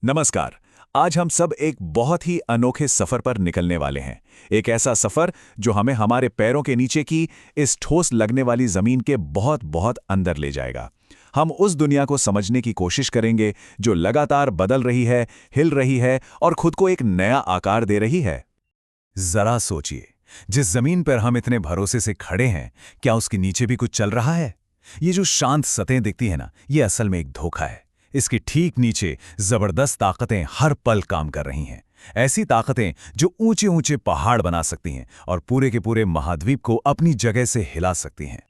नमस्कार। आज हम सब एक बहुत ही अनोखे सफर पर निकलने वाले हैं। एक ऐसा सफर जो हमें हमारे पैरों के नीचे की इस ठोस लगने वाली जमीन के बहुत बहुत अंदर ले जाएगा। हम उस दुनिया को समझने की कोशिश करेंगे जो लगातार बदल रही है, हिल रही है और खुद को एक नया आकार दे रही है। जरा सोचिए, जिस जमीन पर हम इतने भरोसे से खड़े हैं, क्या उसके नीचे भी कुछ चल रहा है? ये जो शांत सतह दिखती है ना, ये असल में एक धोखा है। इसके ठीक नीचे जबरदस्त ताकतें हर पल काम कर रही हैं। ऐसी ताकतें जो ऊंचे ऊंचे पहाड़ बना सकती हैं और पूरे के पूरे महाद्वीप को अपनी जगह से हिला सकती हैं।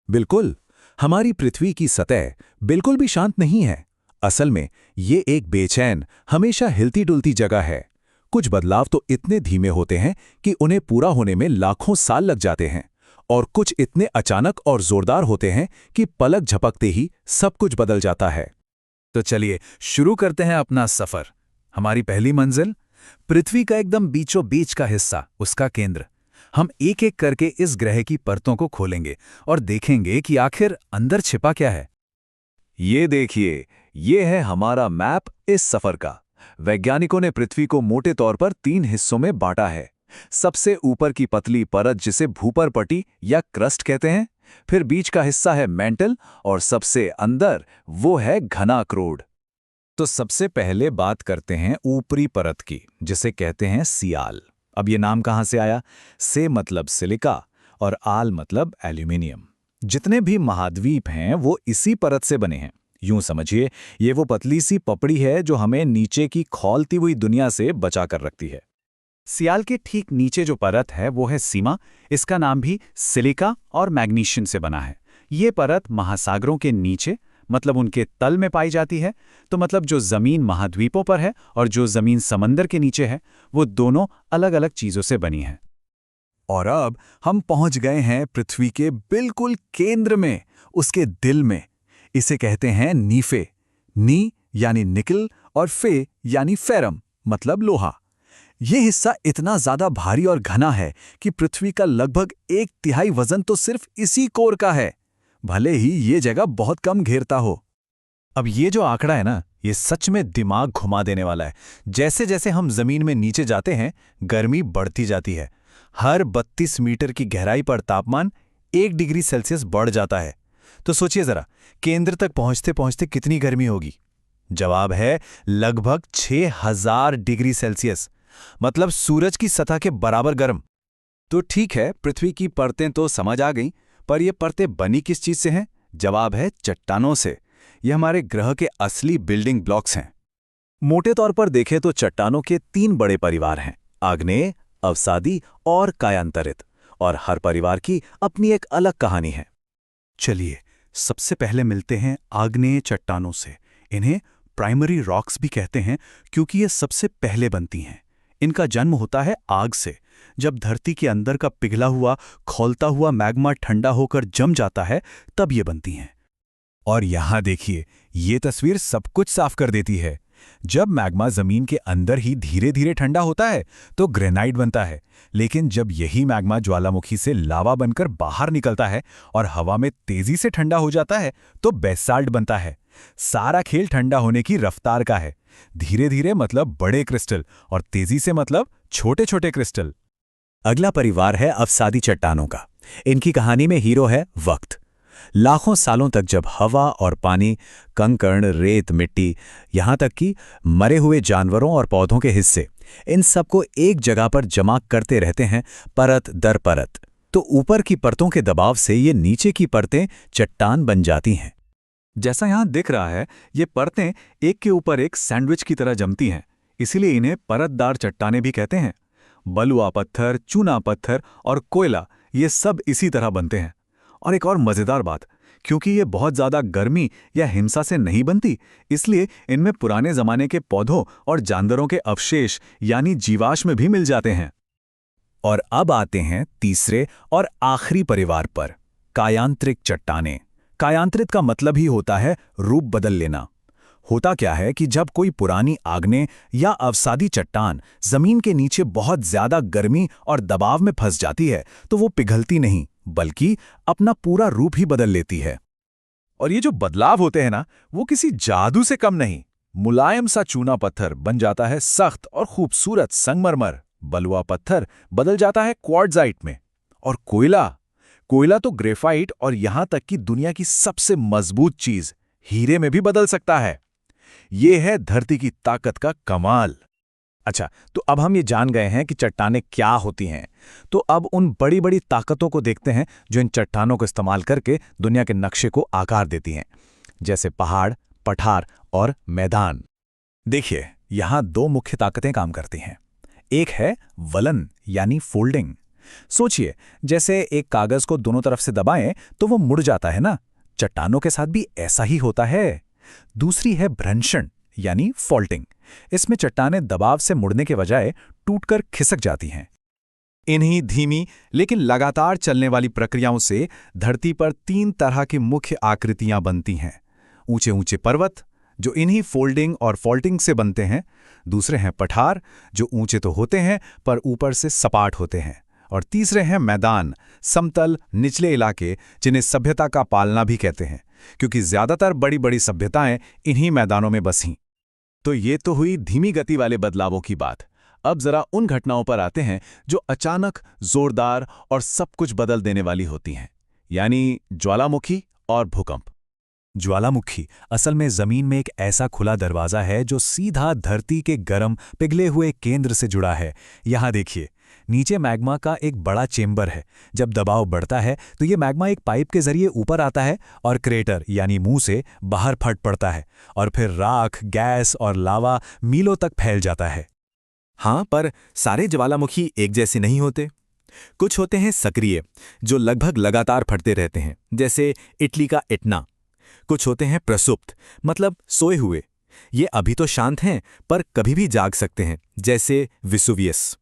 बिल्कुल, हमारी पृथ्वी की सतह बिल्कुल भी शांत नहीं है। असल में ये एक बेचैन, हमेशा हिलती डुलती जगह है। कुछ बदलाव तो इतने धीमे होते हैं कि उन्हें पूरा होने में लाखों साल लग जाते हैं, और कुछ इतने अचानक और जोरदार होते हैं कि पलक झपकते ही सब कुछ बदल जाता है। तो चलिए शुरू करते हैं अपना सफर। हमारी पहली मंजिल, पृथ्वी का एकदम बीचों बीच का हिस्सा, उसका केंद्र। हम एक एक करके इस ग्रह की परतों को खोलेंगे और देखेंगे कि आखिर अंदर छिपा क्या है। ये देखिए, ये है हमारा मैप इस सफर का। वैज्ञानिकों ने पृथ्वी को मोटे तौर पर 3 हिस्सों में बांटा है। सबसे ऊपर की पतली परत जिसे भूपर पट्टी या क्रस्ट कहते हैं, फिर बीच का हिस्सा है मेंटल और सबसे अंदर वो है घना अखरोट। तो सबसे पहले बात करते हैं ऊपरी परत की, जिसे कहते हैं सियाल। अब ये नाम कहाँ से आया? से मतलब सिलिका और आल मतलब एल्यूमिनियम। जितने भी महाद्वीप हैं वो इसी परत से बने हैं। यूं समझिए, ये वो पतली सी पपड़ी है जो हमें नीचे की खौलती हुई दुनिया से बचा कर रखती है। सियाल के ठीक नीचे जो परत है वो है सीमा। इसका नाम भी सिलिका और मैग्नीशियम से बना है। ये परत महासागरों के नीचे, मतलब उनके तल में पाई जाती है। तो मतलब जो जमीन महाद्वीपों पर है और जो जमीन समंदर के नीचे है, वो दोनों अलग अलग चीजों से बनी है। और अब हम पहुंच गए हैं पृथ्वी के बिल्कुल केंद्र में, उसके दिल में। इसे कहते हैं नीफे। नी यानी निकल और फे यानी फेरम, मतलब लोहा। ये हिस्सा इतना ज्यादा भारी और घना है कि पृथ्वी का लगभग 1/3 वजन तो सिर्फ इसी कोर का है, भले ही ये जगह बहुत कम घेरता हो। अब ये जो आंकड़ा है ना, ये सच में दिमाग घुमा देने वाला है। जैसे जैसे हम जमीन में नीचे जाते हैं, गर्मी बढ़ती जाती है। हर 32 मीटर की गहराई पर तापमान 1 डिग्री सेल्सियस बढ़ जाता है। तो सोचिए जरा, केंद्र तक पहुंचते पहुंचते कितनी गर्मी होगी? जवाब है लगभग 6000 डिग्री सेल्सियस, मतलब सूरज की सतह के बराबर गर्म। तो ठीक है, पृथ्वी की परतें तो समझ आ गईं, पर ये परतें बनी किस चीज से हैं? जवाब है चट्टानों से। ये हमारे ग्रह के असली बिल्डिंग ब्लॉक्स हैं। मोटे तौर पर देखें तो चट्टानों के 3 बड़े परिवार हैं: आग्नेय, अवसादी और कायांतरित। और हर परिवार की अपनी एक अलग कहानी है। चलिए सबसे पहले मिलते हैं आग्नेय चट्टानों से। इन्हें प्राइमरी रॉक्स भी कहते हैं क्योंकि ये सबसे पहले बनती हैं। इनका जन्म होता है आग से। जब धरती के अंदर का पिघला हुआ, खौलता हुआ मैग्मा ठंडा होकर जम जाता है, तब ये बनती हैं। और यहां देखिए, ये तस्वीर सब कुछ साफ कर देती है। जब मैग्मा जमीन के अंदर ही धीरे धीरे ठंडा होता है तो ग्रेनाइट बनता है, लेकिन जब यही मैग्मा ज्वालामुखी से लावा बनकर बाहर निकलता है और हवा में तेजी से ठंडा हो जाता है तो बेसाल्ट बनता है। सारा खेल ठंडा होने की रफ्तार का है। धीरे धीरे मतलब बड़े क्रिस्टल और तेजी से मतलब छोटे छोटे क्रिस्टल। अगला परिवार है अवसादी चट्टानों का। इनकी कहानी में हीरो है वक्त। लाखों सालों तक जब हवा और पानी, कंकड़, रेत, मिट्टी, यहां तक कि मरे हुए जानवरों और पौधों के हिस्से, इन सबको एक जगह पर जमा करते रहते हैं, परत दर परत। तो ऊपर की परतों के दबाव से ये नीचे की परतें चट्टान बन जाती हैं। जैसा यहां दिख रहा है, ये परतें एक के ऊपर एक सैंडविच की तरह जमती हैं। इसीलिए इन्हें परतदार चट्टानें भी कहते हैं। बलुआ पत्थर, चूना पत्थर और कोयला, ये सब इसी तरह बनते हैं। और एक और मजेदार बात, क्योंकि ये बहुत ज्यादा गर्मी या हिंसा से नहीं बनती, इसलिए इनमें पुराने जमाने के पौधों और जानवरों के अवशेष यानी जीवाश्म भी मिल जाते हैं। और अब आते हैं तीसरे और आखिरी परिवार पर, कायांतरिक चट्टानें। कायांतरित का मतलब ही होता है रूप बदल लेना। होता क्या है कि जब कोई पुरानी आग्नेय या अवसादी चट्टान जमीन के नीचे बहुत ज्यादा गर्मी और दबाव में फंस जाती है, तो वो पिघलती नहीं, बल्कि अपना पूरा रूप ही बदल लेती है। और ये जो बदलाव होते हैं ना, वो किसी जादू से कम नहीं, मुलायम सा चूना पत्थर बन जाता है सख्त और खूबसूरत संगमरमर। बलुआ पत्थर बदल जाता है क्वार्ट्जाइट में। और कोयला कोयला तो ग्रेफाइट और यहां तक कि दुनिया की सबसे मजबूत चीज हीरे में भी बदल सकता है। ये है धरती की ताकत का कमाल। अच्छा, तो अब हम ये जान गए हैं कि चट्टानें क्या होती हैं। तो अब उन बड़ी बड़ी ताकतों को देखते हैं जो इन चट्टानों को इस्तेमाल करके दुनिया के नक्शे को आकार देती हैं, जैसे पहाड़, पठार और मैदान। देखिए, यहां दो मुख्य ताकतें काम करती हैं। एक है वलन यानी फोल्डिंग। सोचिए, जैसे एक कागज को दोनों तरफ से दबाएं तो वो मुड़ जाता है ना। चट्टानों के साथ भी ऐसा ही होता है। दूसरी है भ्रंशण यानी फॉल्टिंग। इसमें चट्टानें दबाव से मुड़ने के बजाय टूटकर खिसक जाती हैं। इन्हीं धीमी लेकिन लगातार चलने वाली प्रक्रियाओं से धरती पर 3 तरह की मुख्य आकृतियां बनती हैं। ऊंचे ऊंचे पर्वत जो इन्हीं फोल्डिंग और फॉल्टिंग से बनते हैं। दूसरे हैं पठार जो ऊंचे तो होते हैं पर ऊपर से सपाट होते हैं। और तीसरे हैं मैदान, समतल निचले इलाके जिन्हें सभ्यता का पालना भी कहते हैं, क्योंकि ज्यादातर बड़ी बड़ी सभ्यताएं इन्हीं मैदानों में बसीं। तो ये तो हुई धीमी गति वाले बदलावों की बात। अब जरा उन घटनाओं पर आते हैं जो अचानक, जोरदार और सब कुछ बदल देने वाली होती हैं, यानी ज्वालामुखी और भूकंप। ज्वालामुखी असल में जमीन में एक ऐसा खुला दरवाजा है जो सीधा धरती के गर्म पिघले हुए केंद्र से जुड़ा है। यहां देखिए, नीचे मैग्मा का एक बड़ा चेंबर है। जब दबाव बढ़ता है तो ये मैग्मा एक पाइप के जरिए ऊपर आता है और क्रेटर यानी मुंह से बाहर फट पड़ता है और फिर राख, गैस और लावा मीलों तक फैल जाता है। हाँ, पर सारे ज्वालामुखी एक जैसे नहीं होते। कुछ होते हैं सक्रिय, जो लगभग लगातार फटते रहते हैं, जैसे इटली का इटना। कुछ होते हैं प्रसुप्त, मतलब सोए हुए। ये अभी तो शांत हैं पर कभी भी जाग सकते हैं, जैसे विसुवियस।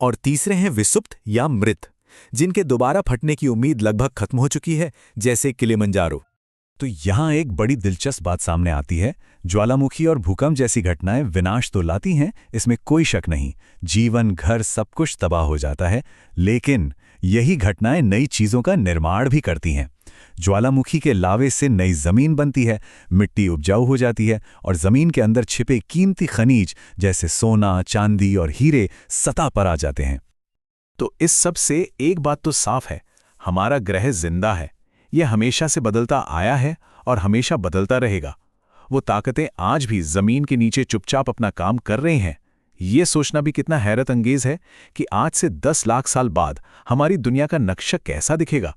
और तीसरे हैं विसुप्त या मृत, जिनके दोबारा फटने की उम्मीद लगभग खत्म हो चुकी है, जैसे किलिमंजारो। तो यहां एक बड़ी दिलचस्प बात सामने आती है। ज्वालामुखी और भूकंप जैसी घटनाएं विनाश तो लाती हैं, इसमें कोई शक नहीं। जीवन, घर, सब कुछ तबाह हो जाता है, लेकिन यही घटनाएं नई चीजों का निर्माण भी करती हैं। ज्वालामुखी के लावे से नई जमीन बनती है, मिट्टी उपजाऊ हो जाती है और जमीन के अंदर छिपे कीमती खनिज जैसे सोना, चांदी और हीरे सतह पर आ जाते हैं। तो इस सब से एक बात तो साफ है, हमारा ग्रह जिंदा है। यह हमेशा से बदलता आया है और हमेशा बदलता रहेगा। वो ताकतें आज भी जमीन के नीचे चुपचाप अपना काम कर रही हैं। ये सोचना भी कितना हैरत अंगेज है कि आज से 10 लाख साल बाद हमारी दुनिया का नक्शा कैसा दिखेगा।